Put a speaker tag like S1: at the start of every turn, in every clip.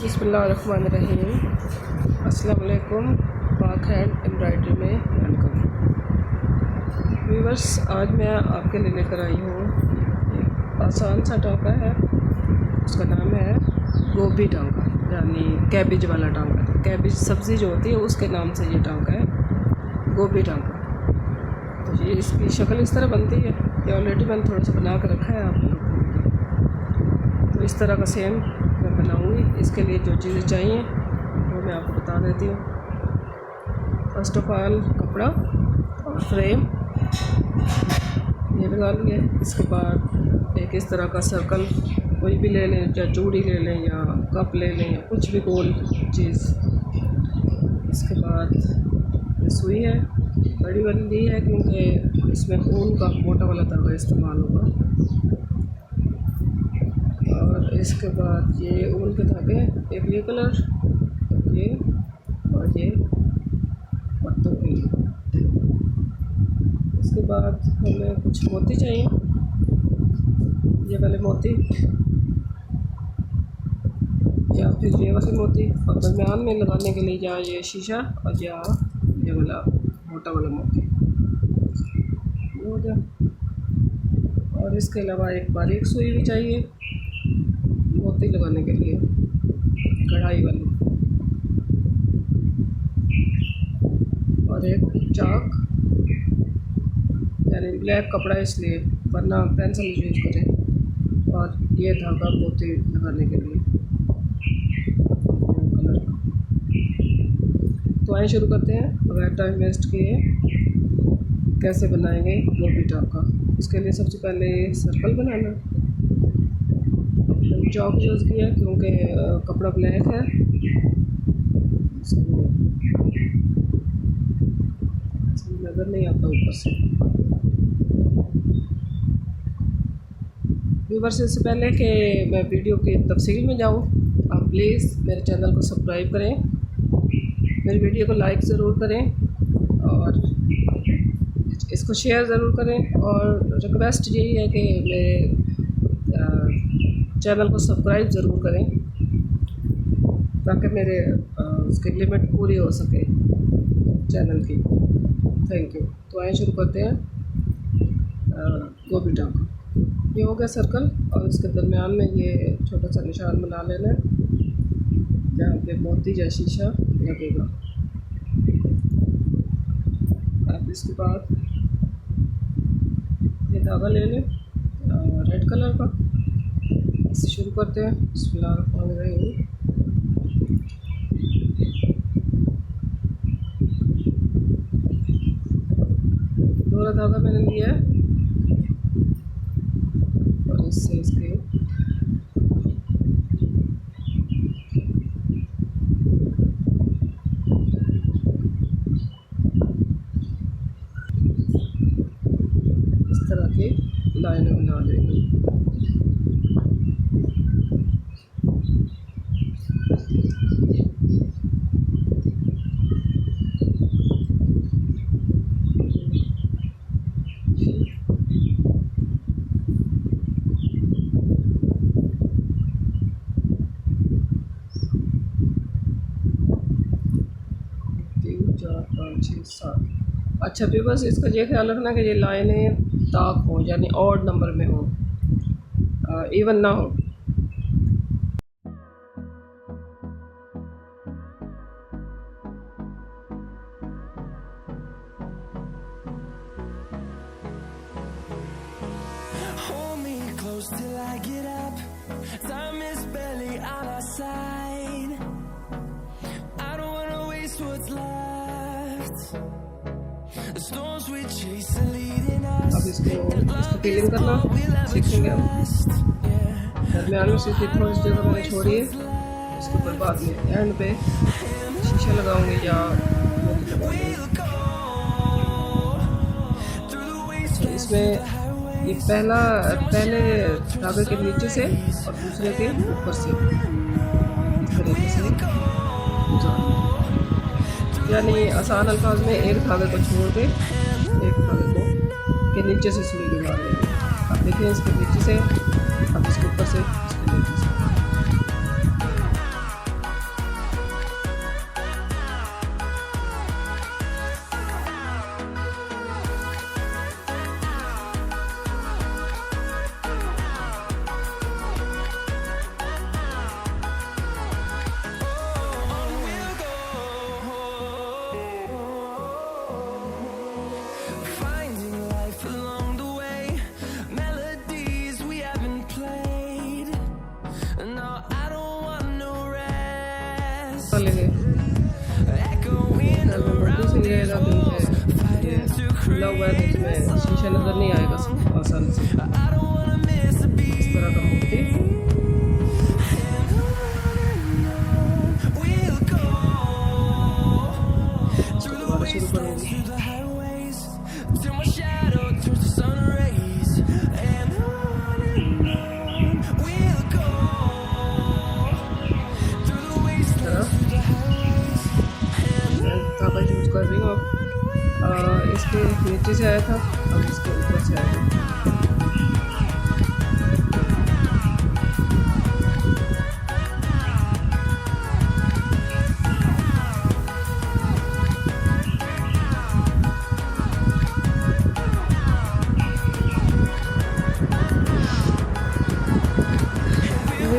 S1: बिस्मिल्लाहिर्रहमानिर्रहीम। अस्सलाम वालेकुम। पाक हैंड एम्ब्रॉयडरी में वेलकम। व्यूअर्स, आज मैं आपके लिए लेकर आई हूँ एक आसान सा टांका है। उसका नाम है गोभी टांका, यानी कैबिज वाला टांका। कैबिज सब्ज़ी जो होती है उसके नाम से ये टांका है, गोभी टांका। तो ये इसकी शक्ल इस तरह बनती है। ये ऑलरेडी मैंने थोड़ा सा बना कर रखा है आप लोगों को। तो इस तरह का सेम मैं बनाऊंगी। इसके लिए जो चीज़ें चाहिए वो मैं आपको बता देती हूँ। फर्स्ट ऑफ ऑल कपड़ा और फ्रेम ये लगा लिए। इसके बाद एक इस तरह का सर्कल कोई भी ले लें, या चूड़ी ले लें या कप ले लें या कुछ भी गोल चीज़। इसके बाद सुई है, बड़ी वाली ली है क्योंकि इसमें ऊन का मोटा वाला धागा इस्तेमाल होगा। और इसके बाद ये ऊन के धागे, एक ये कलर, ये और ये पत्तों के लिए। इसके बाद हमें कुछ मोती चाहिए, ये वाले मोती या फिर ये वाले मोती, और दरम्यान में लगाने के लिए या ये शीशा और या ये वाला मोटा वाला मोती हो गया। और इसके अलावा एक बारीक सुई भी चाहिए मोती लगाने के लिए, कढ़ाई वाली। और एक चाक, यानी ब्लैक कपड़ा इसलिए, वरना पेंसिल यूज करें। और ये धागा मोती लगाने के लिए कलर का। तो आइए शुरू करते हैं बगैर टाइम वेस्ट किए। कैसे बनाएंगे गोभी टांका। इसके लिए सबसे पहले सर्कल बनाना। चौक यूज़ किया क्योंकि कपड़ा ब्लैक है। इसको नज़र नहीं आता ऊपर से। व्यूअर्स, इससे पहले कि मैं वीडियो की तफसील में जाऊं, आप प्लीज़ मेरे चैनल को सब्सक्राइब करें, मेरी वीडियो को लाइक ज़रूर करें और इसको शेयर ज़रूर करें। और रिक्वेस्ट यही है कि मेरे चैनल को सब्सक्राइब ज़रूर करें ताकि मेरे उसकी लिमिट पूरी हो सके चैनल की। Thank you. तो आइए शुरू करते हैं गोभी टांका। ये हो गया सर्कल, और इसके दरमियान में ये छोटा सा निशान बना लेना है जहाँ पे मोती या शीशा लगेगा। अब इसके बाद ये धागा ले लें रेड कलर का। इससे शुरू करते हैं। बिस्मिल्लाहिर्रहमानिर्रहीम। दोहरा धागा मैंने लिया है और इससे इसके इस तरह की लाइनें बना देंगे। अच्छा भी बस इसका ये ख्याल रखना कि ये लाइनें दाग हो, यानी ऑड नंबर में हो, इवन ना हो। Till I get up, time is barely on our side. I don't wanna waste what's left. The storms we chase are leading us. अब इसको फीलिंग करना सीखेंगे हम। दरमियान में से थोड़ी सी जगह मैंने छोड़ी है, इसके ऊपर बाद में एंड पे शीशा लगाऊंगे या मोती लगाऊंगे। इसमें ये पहले धागे के नीचे से और दूसरे के ऊपर से इस तरीके से, यानी आसान अल्फाज में एक धागे को छोड़ के एक धागे को के नीचे से सुई लगा लेंगे। अब देखिए इसके नीचे से, अब इसके ऊपर से, इसके नीचे से। रहेगा क्योंकि ये खुला हुआ है तो इसमें शीशा नज़र नहीं आएगा आसानी से। इस तरह का मोती दोबारा शुरू करूँगी। धागा यूज कर रही हूँ अब। इसके नीचे से आया था, अब इसके ऊपर से आया था।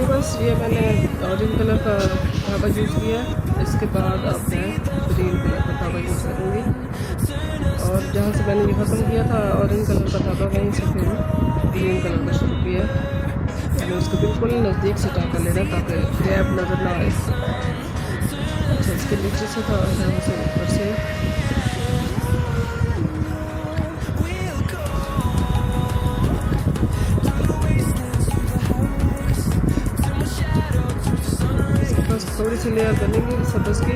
S1: बस ये मैंने ऑरेंज कलर का धागा यूज़ किया है। इसके बाद अब मैं ग्रीन कलर का धागा यूज़ करूँगी और जहाँ से मैंने ये ख़त्म किया था ऑरेंज कलर का धागा वहीं से फिर ग्रीन कलर का शुरू किया। मैंने उसको बिल्कुल नज़दीक से टाँका लेना ताकि गैप नज़र ना आए। अच्छा, इसके नीचे से था, यहाँ से ऊपर से थोड़ी सी लेयर बनेगी सब्ज़ की।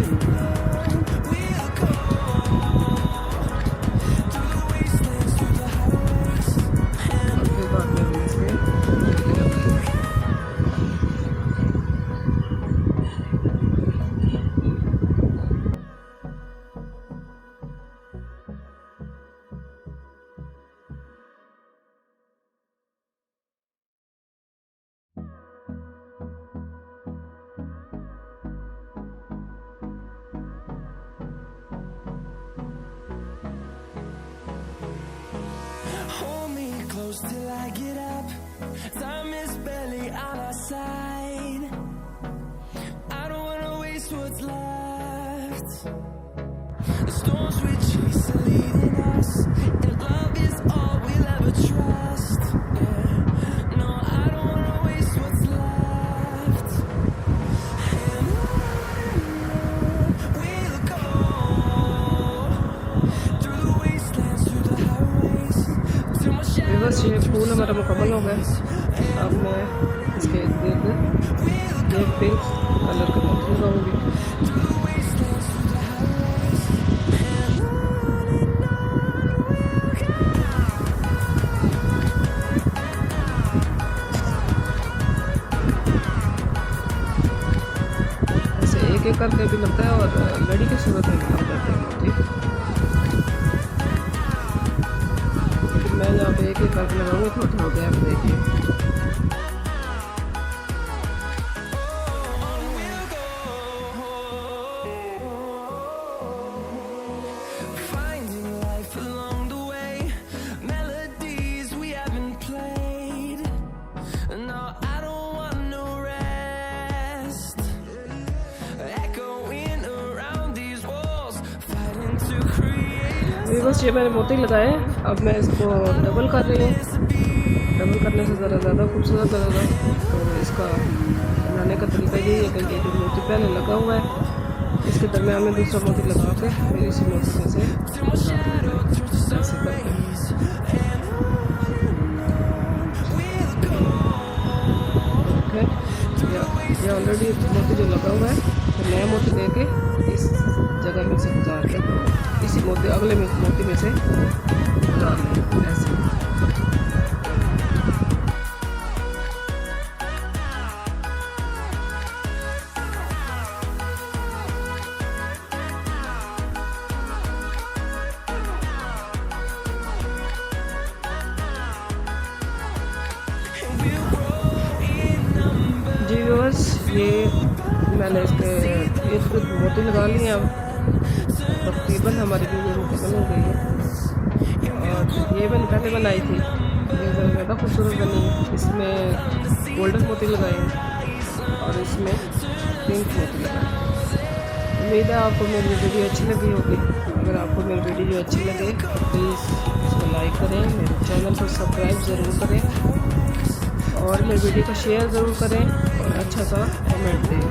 S1: उसके बाद में इसके
S2: till I get up. Time is barely on our side. I don't wanna waste what's left. The storms we chase are leading us, and love is all we'll ever trust. Yeah. No, I don't wanna waste what's left. And on we'll go through the wastelands, through the highways, till my shadow.
S1: बस ये फूल हमारा मुकम्मल हो गया। अब मैं इसके इर्द गिर्द एक पिंक कलर का मोती लगाऊंगी। ऐसे एक एक करके भी लगता है और लड़ी की सूरत में भी लग जाते हैं मोती। मैं यहाँ पे एक करके लगाऊंगी, थोड़ा थोड़ा गैप देखिए। बस ये मैंने मोती लगाए। अब मैं इसको डबल कर रही हूँ। डबल करने से ज़रा ज़्यादा खूबसूरत लगेगा। तो इसका बनाने का तरीका यही है कि ये जो मोती पहले लगा हुआ है इसके दरमियान में दूसरा मोती लगा के फिर इसी मोती में से ऐसे करके ये ऑलरेडी मोती जो लगा हुआ है तो नया मोती लेके इस जगह में से गुजार के इसी मोती अगले मोती में से गुजार लें ऐसे। जी व्यूअर्स, ये मैंने इसके इर्द गिर्द मोती लगा लिए। अब तकरीबन हमारी वीडियो मुकम्मल हो गई है और ये मैंने पहले बनाई थी, ये ज़्यादा खूबसूरत बनी है। इसमें गोल्डन मोती लगाए हैं और इसमें पिंक मोती लगाए। उम्मीद है आपको मेरी वीडियो अच्छी लगी होगी। अगर आपको मेरी वीडियो अच्छी लगे तो प्लीज़ इसको लाइक करें, मेरे चैनल को सब्सक्राइब ज़रूर करें और मेरी वीडियो को शेयर ज़रूर करें और अच्छा सा कमेंट दें।